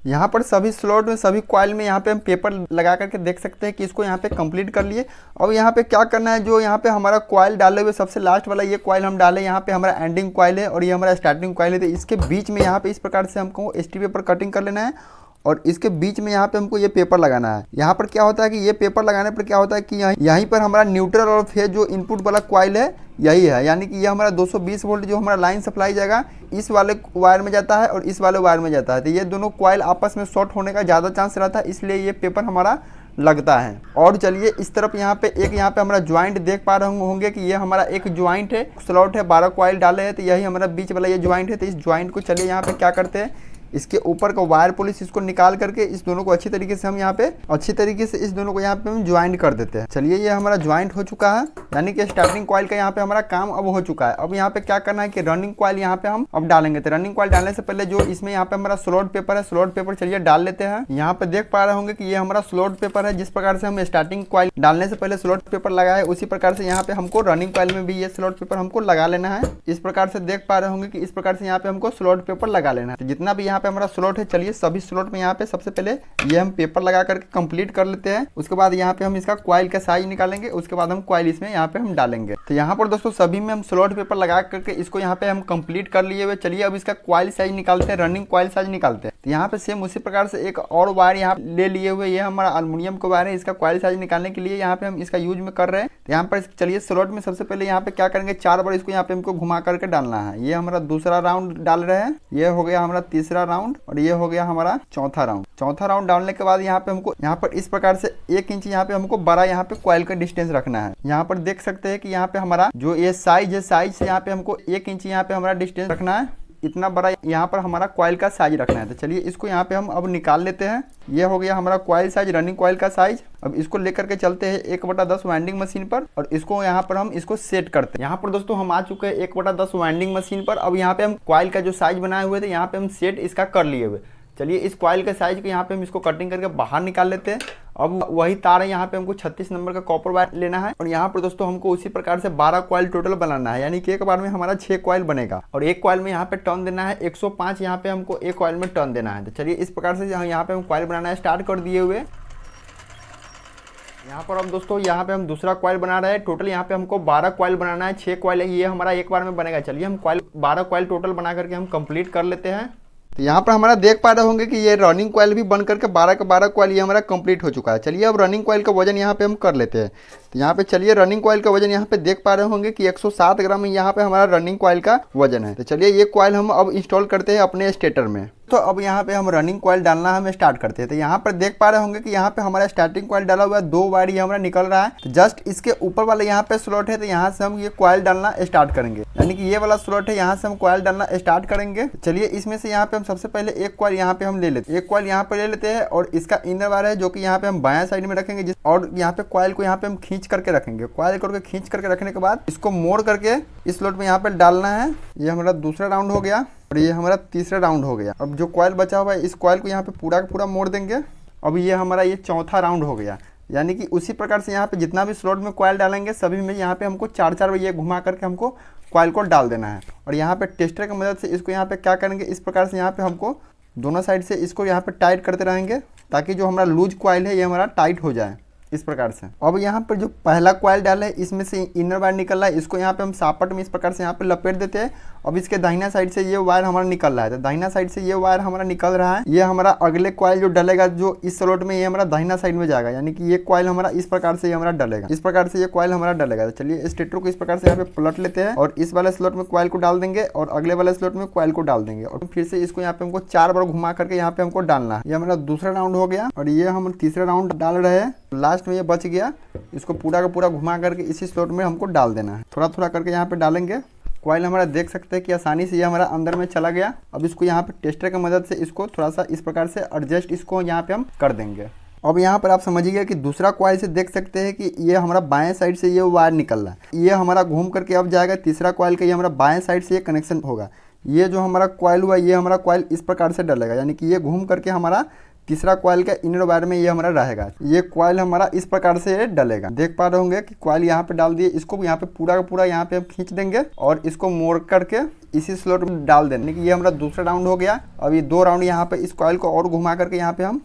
यहाँ पर सभी स्लॉट में सभी कॉइल में यहाँ पे हम पेपर लगा करके देख सकते हैं कि इसको यहाँ पे कंप्लीट कर लिए। अब यहाँ पे क्या करना है, जो यहाँ पे हमारा कॉइल डाले हुए सबसे लास्ट वाला ये कॉइल हम डाले, यहाँ पे हमारा एंडिंग कॉइल है और ये हमारा स्टार्टिंग कॉइल है। तो इसके बीच में यहाँ पे इस प्रकार से हमको एसटी पेपर कटिंग कर लेना है और इसके बीच में यहाँ पे हमको ये पेपर लगाना है। यहाँ पर क्या होता है कि ये पेपर लगाने पर क्या होता है कि यहीं पर हमारा न्यूट्रल और फेज जो इनपुट वाला कॉइल है यही है, यानी कि ये हमारा 220 वोल्ट जो हमारा लाइन सप्लाई जाएगा इस वाले वायर में जाता है और इस वाले वायर में जाता है। तो ये दोनों कॉइल आपस में शॉर्ट होने का ज़्यादा चांस रहता है, इसलिए ये पेपर हमारा लगता है। और चलिए इस तरफ यहाँ पे हमारा ज्वाइंट देख पा रहे होंगे कि ये हमारा एक ज्वाइंट है, स्लॉट है, 12 कॉइल डाले हैं, तो यही हमारा बीच वाला ये ज्वाइंट है। तो इस ज्वाइंट को चलिए यहाँ पे क्या करते हैं, इसके ऊपर का वायर पुलिस इसको निकाल करके इस दोनों को अच्छी तरीके से हम यहाँ पे इस दोनों को यहाँ पे हम ज्वाइंट कर देते हैं। चलिए ये हमारा ज्वाइंट हो चुका है, यानी कि स्टार्टिंग कॉइल का यहाँ पे हमारा काम अब हो चुका है। अब यहाँ पे क्या करना है कि रनिंग कॉइल यहाँ पे हम अब डालेंगे। तो रनिंग कॉइल डालने से पहले जो इसमें यहाँ पे हमारा स्लॉट पेपर है, स्लॉट पेपर चलिए डाल लेते हैं। यहाँ पे देख पा रहे होंगे कि ये हमारा स्लॉट पेपर है। जिस प्रकार से हम स्टार्टिंग कॉइल डालने से पहले स्लॉट पेपर लगाए उसी प्रकार से यहाँ पे हमको रनिंग कॉइल में भी ये स्लॉट पेपर हमको लगा लेना है। इस प्रकार से देख पा रहे होंगे कि इस प्रकार से यहाँ पे हमको स्लॉट पेपर लगा लेना है। तो जितना भी यहाँ पे हमारा स्लॉट है, चलिए सभी स्लॉट में यहाँ पे सबसे पहले ये हम पेपर लगा करके कंप्लीट कर लेते हैं। उसके बाद यहाँ पे हम इसका कॉइल का साइज निकालेंगे, उसके बाद हम कॉइल इसमें यहाँ पे हम डालेंगे। तो यहाँ पर दोस्तों सभी में हम स्लॉट पेपर लगा करके इसको यहाँ पे हम कंप्लीट कर लिए हुए। चलिए अब इसका कॉइल साइज निकालते हैं, रनिंग कॉइल साइज निकालते हैं। तो यहाँ पे सेम उसी प्रकार से एक और वायर यहाँ ले लिए हुए, ये हमारा एल्युमिनियम का वायर है। इसका कॉइल साइज निकालने के लिए यहाँ पे हम इसका यूज में कर रहे हैं। तो यहाँ पर चलिए स्लॉट में सबसे पहले यहाँ पे क्या करेंगे, 4 बार इसको यहाँ पे हमको घुमा करके डालना है। ये हमारा दूसरा राउंड डाल रहे हैं, ये हो गया हमारा तीसरा राउंड और ये हो गया हमारा चौथा राउंड डालने के बाद यहाँ पे हमको यहाँ पर इस प्रकार से 1 इंच यहाँ पे हमको बड़ा यहाँ पे कॉइल का डिस्टेंस रखना है। यहाँ पर देख सकते हैं कि यहाँ पे हमारा जो ये साइज है, साइज से यहाँ पे हमको 1 इंच यहाँ पे हमारा डिस्टेंस रखना है। इतना बड़ा यहाँ पर हमारा कॉइल का साइज रखना है। तो चलिए इसको यहाँ पे हम अब निकाल लेते हैं। ये हो गया हमारा कॉइल साइज, रनिंग कॉइल का साइज। अब इसको लेकर के चलते हैं 1/10 वाइंडिंग मशीन पर और इसको यहाँ पर हम इसको सेट करते हैं। यहाँ पर दोस्तों हम आ चुके हैं 1/10 वाइंडिंग मशीन पर। अब यहाँ पे हम कॉइल का जो साइज बनाए हुए थे यहाँ पे हम सेट इसका कर लिए हुए। चलिए इस कॉइल के साइज को यहाँ पे हम इसको कटिंग करके बाहर निकाल लेते हैं। अब वही तार है, यहाँ पे हमको 36 नंबर का कॉपर वायर लेना है और यहाँ पर दोस्तों हमको उसी प्रकार से 12 कॉइल टोटल बनाना है, यानी कि एक बार में हमारा 6 कॉइल बनेगा और एक कॉइल में यहाँ पे टर्न देना है 105। यहाँ पे हमको एक कॉइल में टर्न देना है। तो चलिए इस प्रकार से यहाँ पे हम कॉइल बनाना है स्टार्ट कर दिए हुए। यहाँ पर अब दोस्तों यहाँ पे हम दूसरा कॉइल बना रहे हैं। टोटल यहाँ पे हमको 12 कॉइल बनाना है, 6 कॉइल है, ये हमारा एक बार में बनेगा। चलिए हम 12 कॉइल टोटल बना करके हम कंप्लीट कर लेते हैं। तो यहाँ पर हमारा देख पा रहे होंगे कि ये रनिंग कॉइल भी बन करके 12 का 12 कॉइल ये हमारा कंप्लीट हो चुका है। चलिए अब रनिंग कॉइल का वजन यहाँ पे हम कर लेते हैं। तो यहाँ पे चलिए रनिंग कॉइल का वजन यहाँ पे देख पा रहे होंगे कि 107 ग्राम यहाँ पे हमारा रनिंग कॉइल का वजन है। तो चलिए ये कॉइल हम अब इंस्टॉल करते हैं अपने स्टेटर में। तो अब यहाँ पे हम रनिंग कॉइल डालना हमें स्टार्ट करते हैं। तो यहाँ पर देख पा रहे होंगे कि यहाँ पे हमारा स्टार्टिंग कॉइल डाला हुआ है, 2 वायर ये हमारा निकल रहा है। तो जस्ट इसके ऊपर वाला यहाँ पे स्लॉट है, तो यहाँ से हम ये कॉइल डालना स्टार्ट करेंगे, यानी कि ये वाला स्लॉट है, यहाँ से हम कॉइल डालना स्टार्ट करेंगे। चलिए इसमें से यहाँ पे हम सबसे पहले एक कॉइल यहाँ पे हम ले लेते हैं, एक कॉइल यहाँ पे ले लेते हैं और इसका इनर वायर है जो कि यहाँ पे हम बायां साइड में रखेंगे और यहाँ पे कॉइल को यहाँ पे हम खींच करके रखेंगे। कॉइल करके खींच करके रखने के बाद इसको मोड़ करके इस स्लॉट में यहाँ पे डालना है। ये हमारा दूसरा राउंड हो गया और ये हमारा तीसरा राउंड हो गया। अब जो कॉइल बचा हुआ है इस कॉइल को यहाँ पे पूरा का पूरा मोड़ देंगे। अब ये हमारा ये चौथा राउंड हो गया, यानी कि उसी प्रकार से यहाँ पे जितना भी स्लॉट में कॉइल डालेंगे सभी में यहाँ पे हमको 4 ये घुमा करके हमको कॉइल को डाल देना है। और यहाँ पे टेस्टर की मदद से इसको यहाँ पे क्या करेंगे, इस प्रकार से यहाँ पे हमको दोनों साइड से इसको यहाँ पे टाइट करते रहेंगे ताकि जो हमारा लूज कॉइल है ये हमारा टाइट हो जाए इस प्रकार से। अब यहाँ पर जो पहला कॉइल डाला है इसमें से इनर वायर निकल रहा है, इसको यहाँ पे हम सापट में इस प्रकार से यहाँ पे लपेट देते हैं। अब इसके दाहिना साइड से ये वायर हमारा निकल रहा है, तो दाहिना साइड से ये वायर हमारा निकल रहा है। ये हमारा अगले कॉइल जो डलेगा जो इस स्लॉट में ये हमारा दाहिना साइड में जाएगा, यानी कि ये कॉइल हमारा इस प्रकार से ये हमारा डलेगा, इस प्रकार से ये कॉइल हमारा डलेगा। तो चलिए स्टेटर को इस प्रकार से यहाँ पे पलट लेते हैं और इस वाले स्लॉट में कॉइल को डाल देंगे और अगले वाले स्लॉट में कॉइल को डाल देंगे और फिर से इसको यहाँ पे हमको 4 बार घुमा करके यहाँ पे हमको डालना है। ये हमारा दूसरा राउंड हो गया और ये हम तीसरा राउंड डाल रहे हैं। लास्ट में ये बच गया, इसको पूरा का पूरा घुमा करके इसी स्लॉट में हमको डाल देना है। थोड़ा थोड़ा करके यहाँ पे डालेंगे। कॉइल हमारा देख सकते हैं कि आसानी से ये हमारा अंदर में चला गया। अब इसको यहाँ पे टेस्टर की मदद से इसको थोड़ा सा इस प्रकार से एडजस्ट इसको यहाँ पे हम कर देंगे। अब यहाँ पर आप समझिए कि दूसरा कॉइल से देख सकते हैं कि ये हमारा बाएं साइड से ये वायर निकल रहा है, ये हमारा घूम करके अब जाएगा तीसरा कॉइल का, ये हमारा बाएं साइड से ये कनेक्शन होगा। ये जो हमारा कॉइल हुआ ये हमारा कॉइल इस प्रकार से डलेगा, यानी कि ये घूम करके हमारा तीसरा कॉइल का इनर वायर में ये हमारा रहेगा। ये कॉइल हमारा इस प्रकार से डलेगा। देख पा रहे होंगे कि कॉइल यहाँ पे डाल दिए, इसको यहाँ पे पूरा का पूरा यहाँ पे हम खींच देंगे और इसको मोड़ करके इसी स्लॉट में डाल देंगे। ये हमारा दूसरा राउंड हो गया। अब ये 2 राउंड यहाँ पे इस कॉइल को और घुमा करके यहाँ पे हम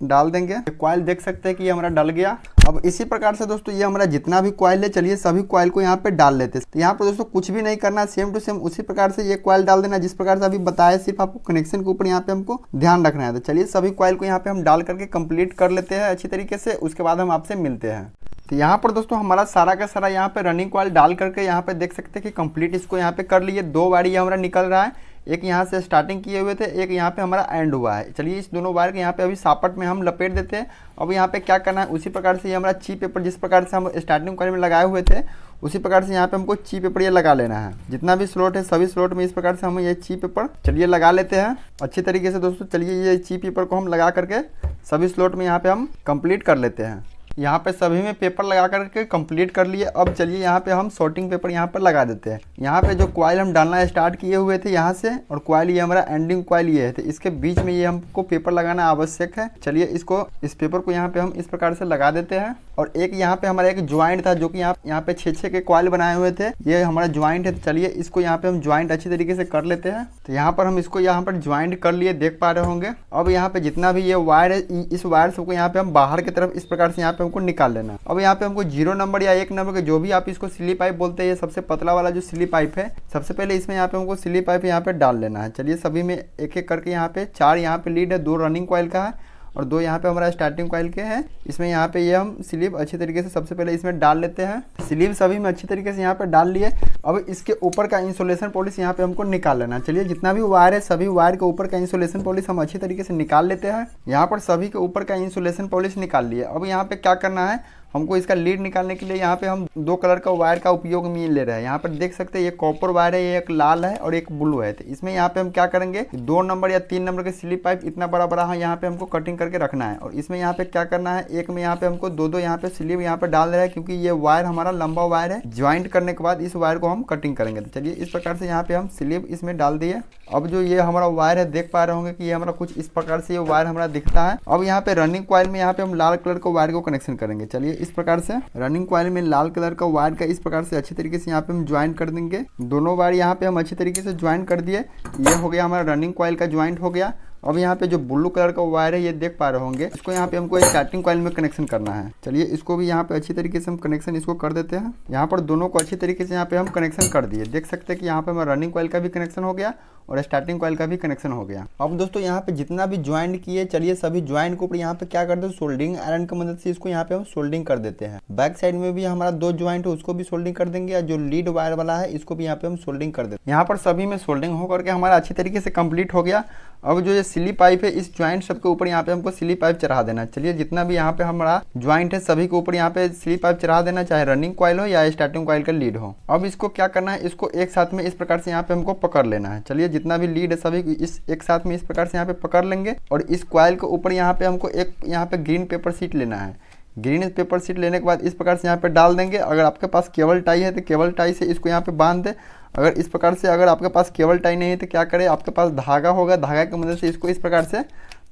डाल देंगे। कॉइल देख सकते हैं कि ये हमारा डल गया। अब इसी प्रकार से दोस्तों ये हमारा जितना भी कॉइल है, चलिए सभी कॉइल को यहाँ पे डाल लेते हैं। तो यहाँ पर दोस्तों कुछ भी नहीं करना, सेम टू सेम उसी प्रकार से ये कॉइल डाल देना जिस प्रकार से अभी बताया। सिर्फ आपको कनेक्शन के ऊपर यहाँ पे हमको ध्यान रखना है। तो चलिए सभी कॉइल को यहाँ पे हम डाल करके कंप्लीट कर लेते हैं अच्छी तरीके से, उसके बाद हम आपसे मिलते हैं। तो यहाँ पर दोस्तों हमारा सारा का सारा यहाँ पे रनिंग कॉइल डाल करके यहाँ पे देख सकते हैं कि कंप्लीट इसको यहाँ पे कर लिए। 2 वायर ये हमारा निकल रहा है, एक यहाँ से स्टार्टिंग किए हुए थे, एक यहाँ पे हमारा एंड हुआ है। चलिए इस दोनों वायर के यहाँ पे अभी सापट में हम लपेट देते हैं। अब यहाँ पे क्या करना है, उसी प्रकार से ये हमारा ची पेपर जिस प्रकार से हम स्टार्टिंग कॉइल में लगाए हुए थे उसी प्रकार से यहाँ पे हमको ची पेपर ये लगा लेना है। जितना भी स्लॉट है सभी स्लॉट में इस प्रकार से हम ये ची पेपर चलिए लगा लेते हैं अच्छी तरीके से दोस्तों। चलिए ये ची पेपर को हम लगा करके सभी स्लॉट में यहाँ पे हम कंप्लीट कर लेते हैं। यहाँ पे सभी में पेपर लगा करके कंप्लीट कर लिए। अब चलिए यहाँ पे हम सॉर्टिंग पेपर यहाँ पर लगा देते हैं। यहाँ पे जो कॉइल हम डालना स्टार्ट किए हुए थे यहाँ से, और कॉइल ये हमारा एंडिंग कॉइल ये है, तो इसके बीच में ये हमको पेपर लगाना आवश्यक है। चलिए इस पेपर को यहाँ पे हम इस प्रकार से लगा देते हैं। और एक यहाँ पे हमारा एक ज्वाइंट था जो कि यहाँ पे 6 के कॉइल बनाए हुए थे, ये हमारा ज्वाइंट है। चलिए इसको यहाँ पे हम ज्वाइंट अच्छी तरीके से कर लेते हैं। तो यहाँ पर हम इसको यहाँ पर ज्वाइंट कर लिए, देख पा रहे होंगे। अब यहाँ पे जितना भी ये वायर है, इस वायर सबको यहाँ पे हम बाहर की तरफ इस प्रकार से यहाँ पे हमको निकाल लेना। अब यहाँ पे हमको 0 नंबर या 1 नंबर के जो भी आप इसको सिली पाइप बोलते हैं, ये सबसे पतला वाला जो सिली पाइप है, सबसे पहले इसमें यहाँ पे हमको सिली पाइप यहाँ पे डाल लेना है। चलिए सभी में एक एक करके यहाँ पे 4 यहाँ पे लीड है, 2 रनिंग कॉइल का है और 2 यहाँ पे हमारा स्टार्टिंग कॉइल के हैं। इसमें यहाँ पे ये हम स्लीव अच्छी तरीके से सबसे पहले इसमें डाल लेते हैं। स्लीव सभी में अच्छी तरीके से यहाँ पे डाल लिए। अब इसके ऊपर का इंसुलेशन पॉलिश यहाँ पे हमको निकाल लेना। चलिए जितना भी वायर है सभी वायर के ऊपर का इंसुलेशन पॉलिश हम अच्छी तरीके से निकाल लेते हैं। यहाँ पर सभी के ऊपर का इंसुलेशन पॉलिश निकाल लिए। अब यहाँ पे क्या करना है, हमको इसका लीड निकालने के लिए यहाँ पे हम 2 कलर का वायर का उपयोग में ले रहे हैं। यहाँ पर देख सकते हैं ये कॉपर वायर है, ये एक लाल है और एक ब्लू है। तो इसमें यहाँ पे हम क्या करेंगे, 2 नंबर या 3 नंबर के स्लिप पाइप इतना बड़ा बड़ा है यहाँ पे हमको कटिंग करके रखना है। और इसमें यहाँ पे क्या करना है, एक में यहाँ पे हमको 2 यहाँ पे स्लिप यहाँ पे डाल रहा है, क्योंकि ये वायर हमारा लंबा वायर है। ज्वाइंट करने के बाद इस वायर को हम कटिंग करेंगे। तो चलिए इस प्रकार से यहाँ पे हम स्लिप इसमें डाल दिए। अब जो ये हमारा वायर है देख पा रहे होंगे कि ये हमारा कुछ इस प्रकार से ये वायर हमारा दिखता है। अब यहाँ पे रनिंग कॉइल में यहाँ पे हम लाल कलर को वायर को कनेक्शन करेंगे। चलिए इस प्रकार से रनिंग कॉइल में लाल कलर का वायर का इस प्रकार से अच्छी तरीके से यहाँ पे हम ज्वाइन कर देंगे। दोनों वायर यहाँ पे हम अच्छी तरीके से ज्वाइन कर दिए। ये हो गया हमारा रनिंग कॉइल का ज्वाइंट हो गया। अब यहाँ पे जो ब्लू कलर का वायर है ये देख पा रहे होंगे, इसको यहाँ पे हमको स्टार्टिंग कॉइल में कनेक्शन करना है। चलिए इसको भी यहाँ पे अच्छी तरीके से हम कनेक्शन इसको कर देते हैं। यहाँ पर दोनों को अच्छी तरीके से यहाँ पे हम कनेक्शन कर दिए। देख सकते हैं कि यहाँ पे हमारा रनिंग कॉइल का भी कनेक्शन हो गया और स्टार्टिंग कॉइल का भी कनेक्शन हो गया। अब दोस्तों यहाँ पे जितना भी ज्वाइंट किए, चलिए सभी ज्वाइंट के ऊपर यहाँ पे क्या करते हैं, सोल्डिंग आयरन की मदद से इसको यहाँ पे हम सोल्डिंग कर देते हैं। बैक साइड में भी हमारा 2 ज्वाइंट है उसको भी सोल्डिंग कर देंगे, और जो लीड वायर वाला है इसको भी यहाँ पे हम सोल्डिंग कर देते हैं। यहाँ पर सभी में सोल्डिंग हो करके हमारा अच्छी तरीके से कंप्लीट हो गया। अब जो ये सिली पाइप है इस ज्वाइंट सबके ऊपर यहाँ पे हमको सिली पाइप चढ़ा देना। चलिए जितना भी यहाँ पे हमारा ज्वाइंट है सभी के ऊपर यहाँ पे सिली पाइप चढ़ा देना, चाहे रनिंग कॉइल हो या स्टार्टिंग कॉइल का लीड हो। अब इसको क्या करना है, इसको एक साथ में इस प्रकार से यहाँ पे हमको पकड़ लेना है। चलिए जितना भी लीड है सभी इस एक साथ में इस प्रकार से यहाँ पे पकड़ लेंगे, और इस कॉइल के ऊपर यहाँ पे हमको एक यहाँ पे ग्रीन पेपर शीट लेना है। ग्रीन पेपर शीट लेने के बाद इस प्रकार से यहाँ पे डाल देंगे। अगर आपके पास केबल टाई है तो केबल टाई से इसको यहाँ पे बांध दे। अगर इस प्रकार से अगर आपके पास केबल टाई नहीं है तो क्या करें, आपके पास धागा होगा, धागा की मदद से इसको इस प्रकार से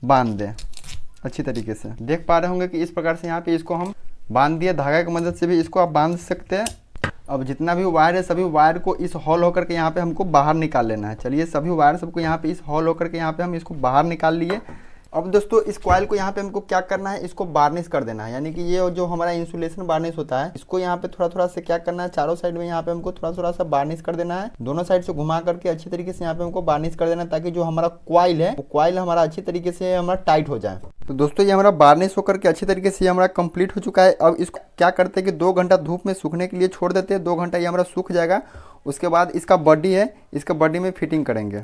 बांध दें अच्छी तरीके से। देख पा रहे होंगे कि इस प्रकार से यहाँ पे इसको हम बांध दिए। धागा की मदद से भी इसको आप बांध सकते हैं। अब जितना भी वायर है सभी वायर को इस हॉल होकर के यहाँ पे हमको बाहर निकाल लेना है। चलिए सभी वायर सबको यहाँ पे इस हॉल होकर के यहाँ पे हम इसको बाहर निकाल लिए। अब दोस्तों इस कॉइल को यहाँ पे हमको क्या करना है, इसको बार्निश कर देना है। यानी कि ये जो हमारा इंसुलेशन बार्निश होता है इसको यहाँ पे थोड़ा थोड़ा से क्या करना है, चारों साइड में यहाँ पे हमको थोड़ा थोड़ा सा बार्निश कर देना है। दोनों साइड से घुमा करके अच्छी तरीके से यहाँ पे हमको बार्निश कर देना है, ताकि जो हमारा कॉइल है वो कॉइल हमारा अच्छी तरीके से हमारा टाइट हो जाए। तो दोस्तों ये हमारा बार्निश होकर के अच्छी तरीके से हमारा कंप्लीट हो चुका है। अब इसको क्या करते हैं कि 2 घंटा धूप में सूखने के लिए छोड़ देते हैं। 2 घंटा ये हमारा सूख जाएगा। उसके बाद इसका बॉडी है, इसका बॉडी में फिटिंग करेंगे।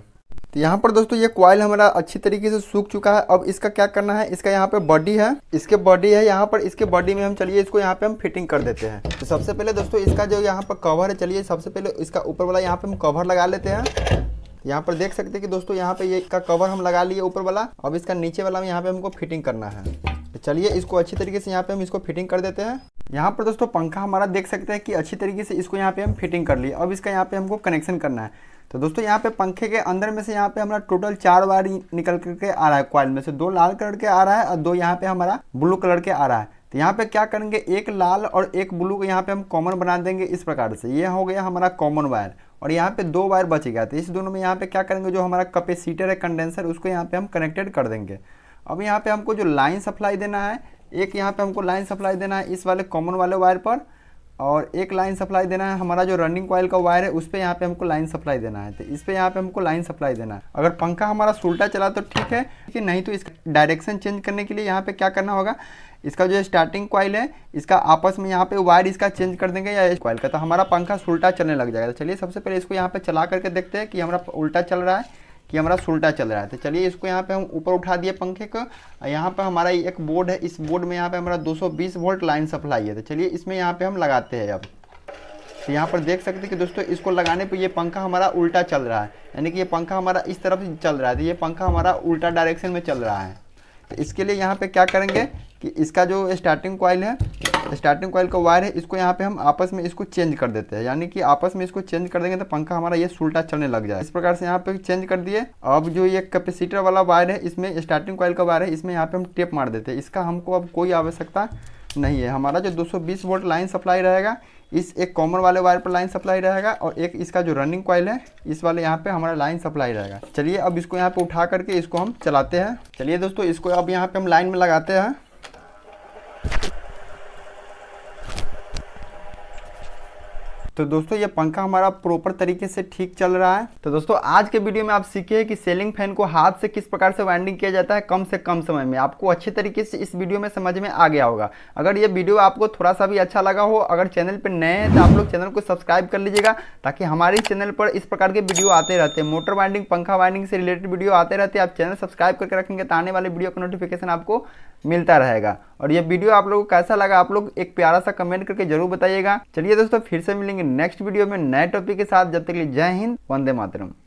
तो यहाँ पर दोस्तों ये कॉइल हमारा अच्छी तरीके से सूख चुका है। अब इसका क्या करना है, इसका यहाँ पे बॉडी है, इसके बॉडी है यहाँ पर, इसके बॉडी में हम चलिए इसको यहाँ पे हम फिटिंग कर देते हैं। तो सबसे पहले दोस्तों इसका जो यहाँ पर कवर है, चलिए सबसे पहले इसका ऊपर वाला यहाँ पे हम कवर लगा लेते हैं। यहाँ पर देख सकते हैं कि दोस्तों यहाँ पे ये का कवर हम लगा लिए ऊपर वाला। अब इसका नीचे वाला यहाँ पे हमको फिटिंग करना है। तो चलिए इसको अच्छी तरीके से यहाँ पे हम इसको फिटिंग कर देते हैं। यहाँ पर दोस्तों पंखा हमारा देख सकते हैं कि अच्छी तरीके से इसको यहाँ पे हम फिटिंग कर लिए। अब इसका यहाँ पे हमको कनेक्शन करना है। तो दोस्तों यहाँ पे पंखे के अंदर में से यहाँ पे हमारा टोटल 4 वायर निकल करके आ रहा है कॉइल में से, 2 लाल कलर के आ रहा है और 2 यहाँ पे हमारा ब्लू कलर के आ रहा है। तो यहाँ पे क्या करेंगे, एक लाल और एक ब्लू को यहाँ पे हम कॉमन बना देंगे इस प्रकार से। ये हो गया हमारा कॉमन वायर और यहाँ पे 2 वायर बच गया। तो इस दोनों में यहाँ पे क्या करेंगे, जो हमारा कैपेसिटर है कंडेंसर, उसको यहाँ पे हम कनेक्टेड कर देंगे। अब यहाँ पे हमको जो लाइन सप्लाई देना है, एक यहाँ पे हमको लाइन सप्लाई देना है इस वाले कॉमन वाले वायर पर, और एक लाइन सप्लाई देना है हमारा जो रनिंग कॉइल का वायर है उस पर यहाँ पे हमको लाइन सप्लाई देना है। तो इस पे यहाँ पे हमको लाइन सप्लाई देना है। अगर पंखा हमारा उल्टा चला तो ठीक है, कि नहीं तो इसका डायरेक्शन चेंज करने के लिए यहाँ पे क्या करना होगा, इसका जो स्टार्टिंग कॉइल है इसका आपस में यहाँ पे वायर इसका चेंज कर देंगे या कॉइल का, तो हमारा पंखा उल्टा चलने लग जाएगा। तो चलिए सबसे पहले इसको यहाँ पे चला करके देखते हैं कि हमारा उल्टा चल रहा है कि हमारा उल्टा चल रहा है। तो चलिए इसको यहाँ पे हम ऊपर उठा दिए पंखे को। यहाँ पे हमारा एक बोर्ड है, इस बोर्ड में यहाँ पे हमारा 220 वोल्ट लाइन सप्लाई है। तो चलिए इसमें यहाँ पे हम लगाते हैं। अब तो यहाँ पर देख सकते हैं कि दोस्तों इसको लगाने पे ये पंखा हमारा उल्टा चल रहा है, यानी कि ये पंखा हमारा इस तरफ चल रहा है, तो ये पंखा हमारा उल्टा डायरेक्शन में चल रहा है। तो इसके लिए यहाँ पे क्या करेंगे कि इसका जो स्टार्टिंग कॉइल है, स्टार्टिंग कॉइल का वायर है, इसको यहाँ पे हम आपस में इसको चेंज कर देते हैं, यानी कि आपस में इसको चेंज कर देंगे तो पंखा हमारा ये उल्टा चलने लग जाए। इस प्रकार से यहाँ पे चेंज कर दिए। अब जो ये कैपेसिटर वाला वायर है, इसमें स्टार्टिंग कॉइल का वायर है, इसमें यहाँ पे हम टेप मार देते हैं। इसका हमको अब कोई आवश्यकता नहीं है। हमारा जो 220 वोल्ट लाइन सप्लाई रहेगा इस एक कॉमन वाले वायर पर लाइन सप्लाई रहेगा, और एक इसका जो रनिंग कॉइल है इस वाले यहाँ पे हमारा लाइन सप्लाई रहेगा। चलिए अब इसको यहाँ पे उठा करके इसको हम चलाते हैं। चलिए दोस्तों इसको अब यहाँ पे हम लाइन में लगाते हैं। तो दोस्तों ये पंखा हमारा प्रॉपर तरीके से ठीक चल रहा है। तो दोस्तों आज के वीडियो में आप सीखे हैं कि सीलिंग फैन को हाथ से किस प्रकार से वाइंडिंग किया जाता है कम से कम समय में। आपको अच्छे तरीके से इस वीडियो में समझ में आ गया होगा। अगर ये वीडियो आपको थोड़ा सा भी अच्छा लगा हो, अगर चैनल पर नए हैं तो आप लोग चैनल को सब्सक्राइब कर लीजिएगा, ताकि हमारे चैनल पर इस प्रकार के वीडियो आते रहते हैं। मोटर वाइंडिंग, पंखा वाइंडिंग से रिलेटेड वीडियो आते रहते हैं। आप चैनल सब्सक्राइब करके रखेंगे तो आने वाले वीडियो का नोटिफिकेशन आपको मिलता रहेगा। और ये वीडियो आप लोगों को कैसा लगा, आप लोग एक प्यारा सा कमेंट करके जरूर बताइएगा। चलिए दोस्तों फिर से मिलेंगे नेक्स्ट वीडियो में नए टॉपिक के साथ। जब तक के लिए जय हिंद, वंदे मातरम।